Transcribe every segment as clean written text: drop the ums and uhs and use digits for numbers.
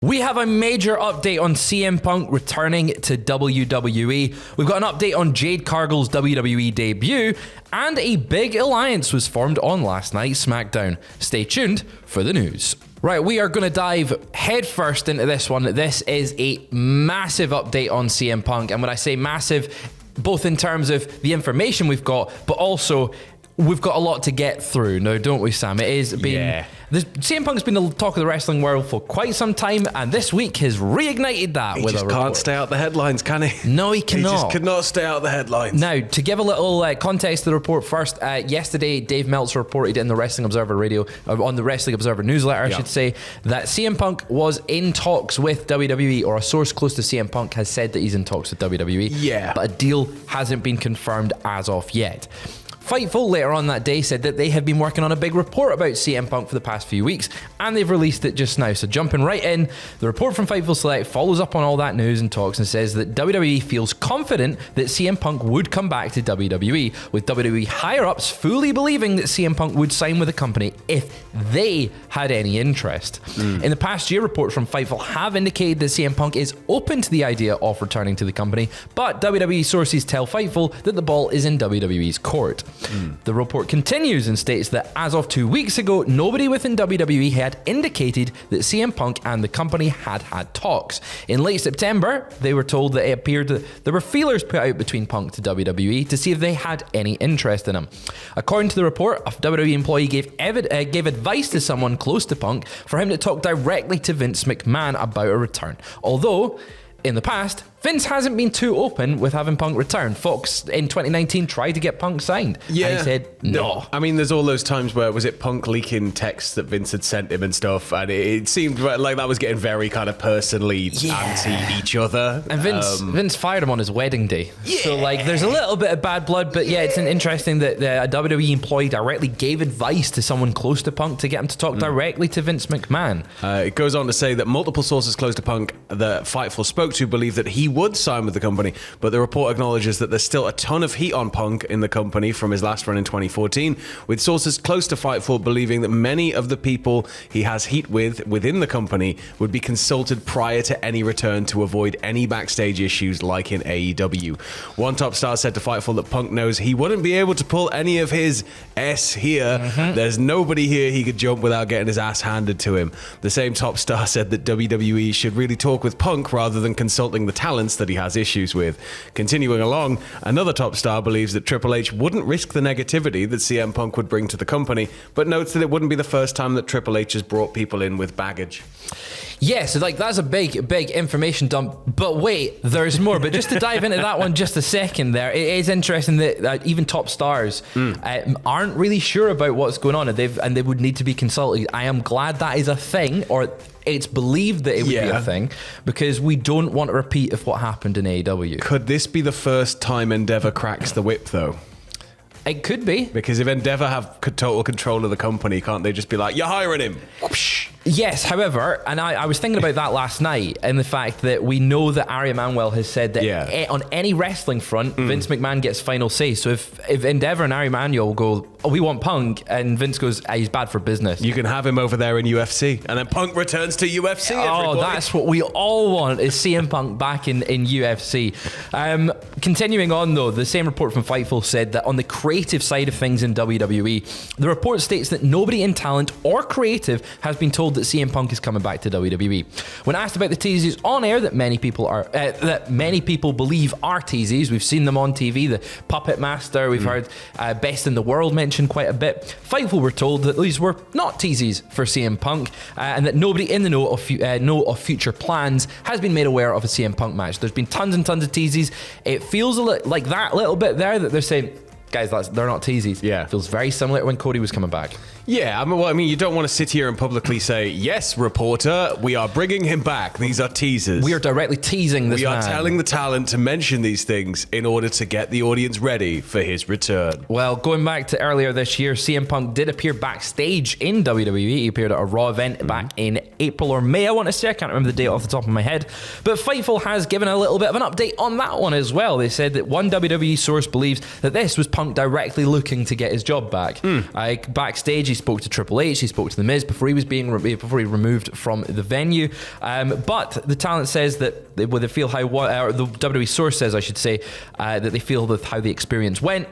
We have a major update on CM Punk returning to WWE. We've got an update on Jade Cargill's WWE debut, and a big alliance was formed on last night's SmackDown. Stay tuned for the news. Right, we are going to dive headfirst into this one. This is a massive update on CM Punk, and when I say massive, both in terms of the information we've got, but also we've got a lot to get through now, don't we, Sam? It has been... CM Punk's been the talk of the wrestling world for quite some time, and this week has reignited that with a report. He just can't stay out the headlines, can he? No, he cannot. He just could not stay out the headlines. Now, to give a little context to the report first, yesterday Dave Meltzer reported in the Wrestling Observer on the Wrestling Observer newsletter, I should say, that CM Punk was in talks with WWE, or a source close to CM Punk has said that he's in talks with WWE. Yeah. But a deal hasn't been confirmed as of yet. Fightful later on that day said that they have been working on a big report about CM Punk for the past few weeks, and they've released it just now. So jumping right in, the report from Fightful Select follows up on all that news and talks and says that WWE feels confident that CM Punk would come back to WWE, with WWE higher-ups fully believing that CM Punk would sign with the company if they had any interest. In the past year, reports from Fightful have indicated that CM Punk is open to the idea of returning to the company, but WWE sources tell Fightful that the ball is in WWE's court. The report continues and states that as of 2 weeks ago, nobody within WWE had indicated that CM Punk and the company had had talks. In late September, they were told that it appeared that there were feelers put out between Punk to WWE to see if they had any interest in him. According to the report, a WWE employee gave advice to someone close to Punk for him to talk directly to Vince McMahon about a return. Although, in the past, Vince hasn't been too open with having Punk return. Fox in 2019 tried to get Punk signed. Yeah. And he said no. I mean, there's all those times where, was it Punk leaking texts that Vince had sent him and stuff, and it seemed like that was getting very kind of personally anti each other. And Vince fired him on his wedding day. So there's a little bit of bad blood, but it's interesting that a WWE employee directly gave advice to someone close to Punk to get him to talk directly to Vince McMahon. It goes on to say that multiple sources close to Punk that Fightful spoke to believe that he would sign with the company, but the report acknowledges that there's still a ton of heat on Punk in the company from his last run in 2014, with sources close to Fightful believing that many of the people he has heat within the company would be consulted prior to any return to avoid any backstage issues like in AEW. One top star said to Fightful that Punk knows he wouldn't be able to pull any of his S here. There's nobody here he could jump without getting his ass handed to him. The same top star said that WWE should really talk with Punk rather than consulting the talents that he has issues with. Continuing along, another top star believes that Triple H wouldn't risk the negativity that CM Punk would bring to the company, but notes that it wouldn't be the first time that Triple H has brought people in with baggage. So that's a big information dump. But wait, there's more. But just to dive into that one just a second there, it is interesting that even top stars aren't really sure about what's going on, and they would need to be consulted. I am glad that is a thing, or it's believed that it would be a thing, because we don't want a repeat of what happened in AEW. Could this be the first time Endeavor cracks the whip, though? It could be. Because if Endeavor have total control of the company, can't they just be like, you're hiring him? Whoosh. Yes, however, and I was thinking about that last night, and the fact that we know that Ari Emanuel has said that on any wrestling front, Vince McMahon gets final say. So if Endeavor and Ari Emanuel go, we want Punk, and Vince goes, he's bad for business, you can have him over there in UFC, and then Punk returns to UFC. Oh, that's what we all want, is CM Punk back in UFC. Continuing on, though, the same report from Fightful said that on the creative side of things in WWE, the report states that nobody in talent or creative has been told that CM Punk is coming back to WWE. When asked about the teases on air that many people believe are teases, we've seen them on TV, the Puppet Master, we've heard Best in the World mentioned quite a bit. Fightful were told that these were not teases for CM Punk, and that nobody in the know of future plans has been made aware of a CM Punk match. There's been tons and tons of teases. It feels like that little bit there that they're saying, guys, they're not teases. Yeah. Feels very similar to when Cody was coming back. Yeah, I mean, you don't want to sit here and publicly say, yes, reporter, we are bringing him back. These are teasers. We are directly teasing this man. We are telling the talent to mention these things in order to get the audience ready for his return. Well, going back to earlier this year, CM Punk did appear backstage in WWE. He appeared at a Raw event back in April or May, I want to say. I can't remember the date off the top of my head. But Fightful has given a little bit of an update on that one as well. They said that one WWE source believes that this was Punk directly looking to get his job back. Backstage, he spoke to Triple H, he spoke to The Miz before he was before he removed from the venue. But the talent says that they feel or the WWE source says, I should say, that they feel that how the experience went.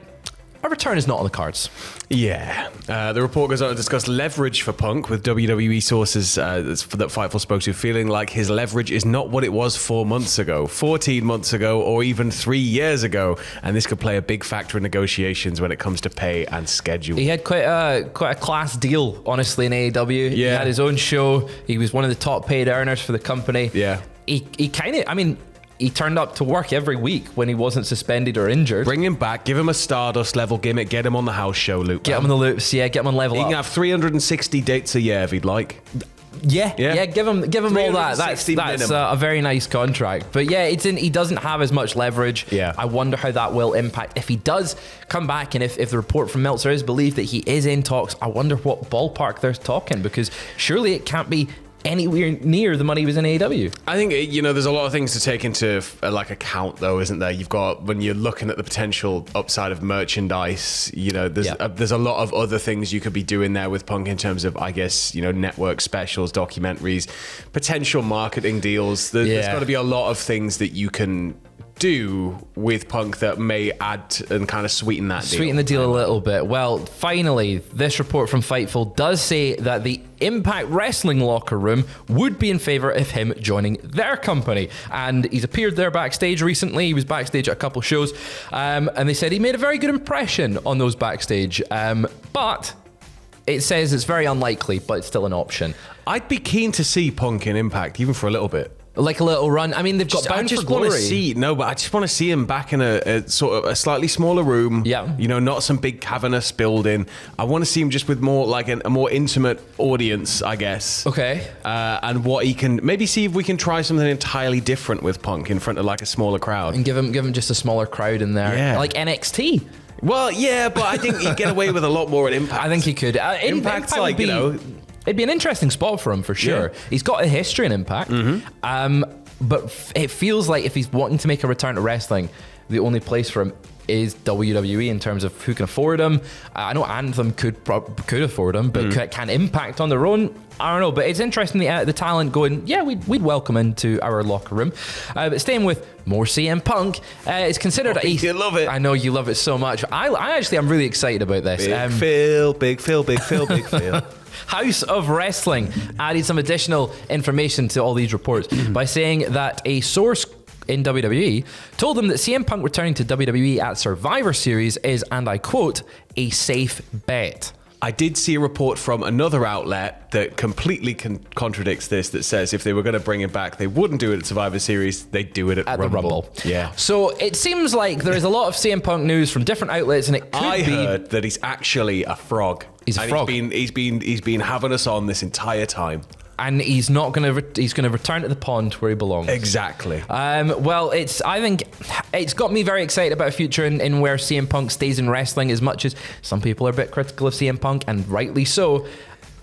A return is not on the cards. Yeah. The report goes on to discuss leverage for Punk, with WWE sources that Fightful spoke to feeling like his leverage is not what it was 4 months ago, 14 months ago, or even 3 years ago. And this could play a big factor in negotiations when it comes to pay and schedule. He had quite a class deal, honestly, in AEW. He had his own show. He was one of the top paid earners for the company. Yeah. He kind of, I mean, he turned up to work every week when he wasn't suspended or injured. Bring him back, give him a Stardust level gimmick, get him on the house show loop. Get him on the loops, get him on level He up. can have 360 dates a year if he'd like. Yeah, give him all that. That's a very nice contract. But yeah, he doesn't have as much leverage. Yeah. I wonder how that will impact if he does come back, and if the report from Meltzer is believed that he is in talks. I wonder what ballpark they're talking, because surely it can't be anywhere near the money he was in AEW. I think, there's a lot of things to take into account, though, isn't there? You've got, when you're looking at the potential upside of merchandise, there's a lot of other things you could be doing there with Punk in terms of, I guess, network specials, documentaries, potential marketing deals. There's got to be a lot of things that you can do with Punk that may add and kind of sweeten that deal. Sweeten the deal a little bit. Well, finally, this report from Fightful does say that the Impact Wrestling locker room would be in favor of him joining their company. And he's appeared there backstage recently. He was backstage at a couple shows. And they said he made a very good impression on those backstage. But it says it's very unlikely, but it's still an option. I'd be keen to see Punk in Impact, even for a little bit. Like a little run. I mean, they've got Bound for Glory. I just want to see him back in a sort of a slightly smaller room. Yeah. Not some big cavernous building. I want to see him just with more like a more intimate audience, I guess. Okay. And what he can maybe see if we can try something entirely different with Punk in front of like a smaller crowd. And give him just a smaller crowd in there. Yeah. Like NXT. Well, yeah, but I think he'd get away with a lot more at Impact. I think he could. Impact's like, it'd be an interesting spot for him, for sure. Yeah. He's got a history in Impact. But it feels like if he's wanting to make a return to wrestling, the only place for him is WWE in terms of who can afford him. I know Anthem could afford him, but can Impact on their own? I don't know. But it's interesting the talent going, yeah, we'd welcome into our locker room. But staying with more CM Punk, it's considered... You love it. I know you love it so much. I'm really excited about this. Big Phil. House of Wrestling added some additional information to all these reports by saying that a source in WWE told them that CM Punk returning to WWE at Survivor Series is, and I quote, a safe bet. I did see a report from another outlet that completely contradicts this, that says if they were going to bring him back, they wouldn't do it at Survivor Series, they'd do it at Rumble. The Rumble. Yeah. So it seems like there is a lot of CM Punk news from different outlets, and it could I heard that he's actually a frog. He's a frog. He's been having us on this entire time. And he's not going to. He's going to return to the pond where he belongs. Exactly. Well, I think it's got me very excited about a future in where CM Punk stays in wrestling. As much as some people are a bit critical of CM Punk, and rightly so,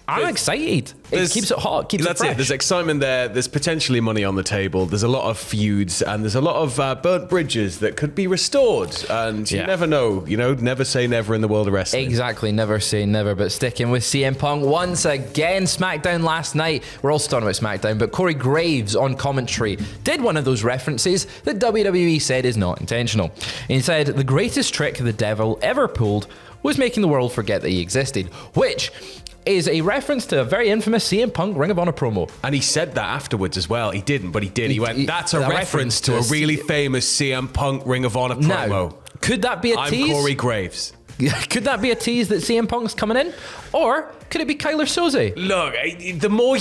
I'm excited. It keeps it hot, keeps it fresh. There's excitement there. There's potentially money on the table. There's a lot of feuds, and there's a lot of burnt bridges that could be restored. And you never know. Never say never in the world of wrestling. Exactly. Never say never. But sticking with CM Punk once again, SmackDown last night. We're also talking about SmackDown, but Corey Graves on commentary did one of those references that WWE said is not intentional. He said, the greatest trick the devil ever pulled was making the world forget that he existed, which is a reference to a very infamous CM Punk Ring of Honor promo. And he said that afterwards as well. He didn't, but he did. He went, that's a reference to a really famous CM Punk Ring of Honor promo. Now, could that be a tease? I'm Corey Graves. Could that be a tease that CM Punk's coming in? Or could it be Kyler Soze? Look, the more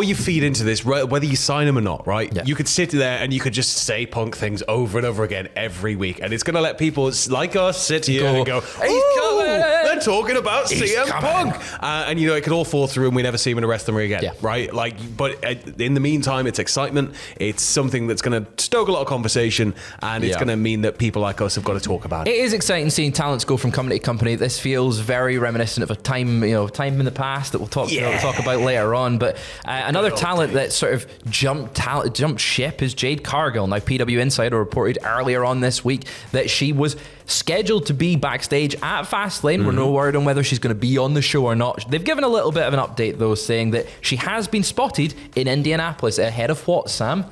you feed into this, whether you sign him or not, right? Yeah. You could sit there and you could just say Punk things over and over again every week, and it's going to let people like us sit here and go, he's coming! They're talking about CM Punk! And it could all fall through and we never see him in a wrestling ring again, right? But in the meantime, it's excitement. It's something that's going to stoke a lot of conversation, and it's going to mean that people like us have got to talk about it. It is exciting seeing talents go from company to company. This feels very reminiscent of a time in the past that we'll talk about later on. But another talent that sort of jumped ship is Jade Cargill. Now, PW Insider reported earlier on this week that she was scheduled to be backstage at Fastlane. We're no word on whether she's going to be on the show or not. They've given a little bit of an update, though, saying that she has been spotted in Indianapolis. Ahead of what, Sam?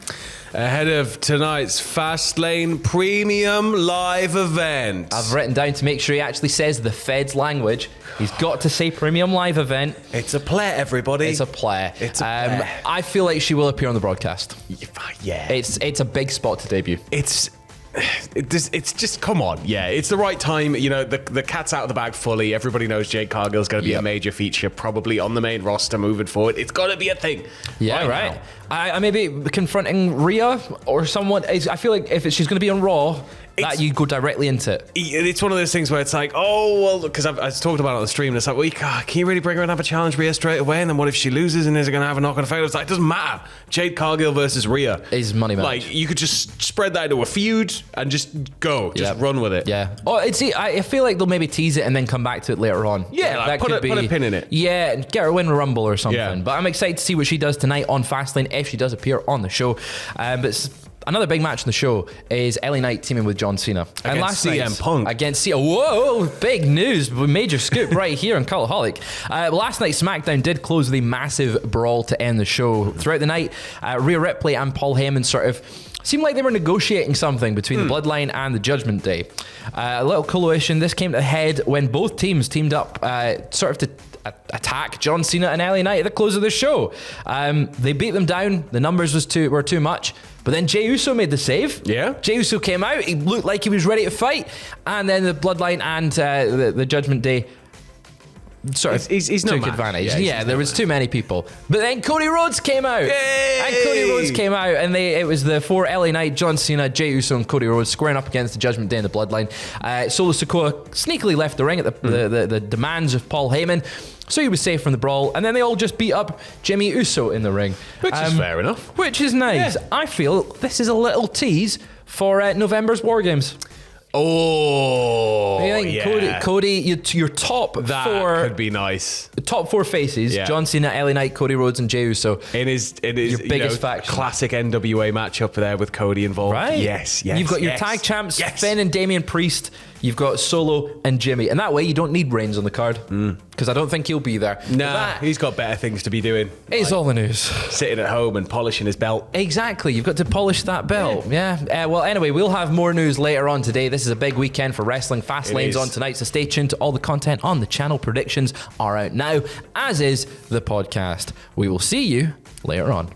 Ahead of tonight's Fastlane Premium Live event. I've written down to make sure he actually says the Fed's language. He's got to say Premium Live event. It's a play, everybody. It's a play. It's a play. I feel like she will appear on the broadcast. Yeah. It's a big spot to debut. It's just, come on. Yeah, it's the right time. You know, the cat's out of the bag fully. Everybody knows Jade Cargill is going to be a major feature, probably on the main roster moving forward. It's got to be a thing. Yeah, right. I may be confronting Rhea or someone. I feel like if she's going to be on Raw, that you go directly into it. It's one of those things where it's like, oh, well, because I talked about it on the stream, and it's like, well, can you really bring her and have a challenge Rhea straight away? And then what if she loses, and is it going to have a knock-on effect? It's like, it doesn't matter. Jade Cargill versus Rhea is money match. Like, you could just spread that into a feud and just go. Just run with it. Yeah. Oh, I feel like they'll maybe tease it and then come back to it later on. Yeah, like put a pin in it. Yeah, get her win a Rumble or something. Yeah. But I'm excited to see what she does tonight on Fastlane if she does appear on the show. But another big match on the show is LA Knight teaming with John Cena. And last CM Punk. Against Cena. Whoa, big news. Major scoop right here on Cultaholic. Last night, SmackDown did close with a massive brawl to end the show. Throughout the night, Rhea Ripley and Paul Heyman sort of seemed like they were negotiating something between the Bloodline and the Judgment Day. A little coalition. This came to a head when both teams teamed up sort of to attack John Cena and LA Knight at the close of the show. They beat them down. The numbers were too much. But then Jey Uso made the save. Yeah. Jey Uso came out. He looked like he was ready to fight. And then the Bloodline and the Judgment Day sort of he's took no advantage. Yeah, there was too many people. But then Cody Rhodes came out. Yay! And Cody Rhodes came out, and it was the four: LA Knight, John Cena, Jey Uso, and Cody Rhodes squaring up against the Judgment Day and the Bloodline. Solo Sikoa sneakily left the ring at the demands of Paul Heyman. So he was safe from the brawl, and then they all just beat up Jimmy Uso in the ring. Which is fair enough. Which is nice. Yeah. I feel this is a little tease for November's War Games. Oh, Cody, your top that four could be nice. Top four faces: John Cena, LA Knight, Cody Rhodes, and Jey Uso. In his your biggest faction. Classic NWA matchup there with Cody involved. Right? Yes. You've got your tag champs, Finn and Damian Priest. You've got Solo and Jimmy, and that way you don't need Reigns on the card because I don't think he'll be there. Nah, he's got better things to be doing. It's all the news. Sitting at home and polishing his belt. Exactly, you've got to polish that belt. Yeah. Well, anyway, we'll have more news later on today. This is a big weekend for wrestling. Fastlane's on tonight, so stay tuned to all the content on the channel. Predictions are out now, as is the podcast. We will see you later on.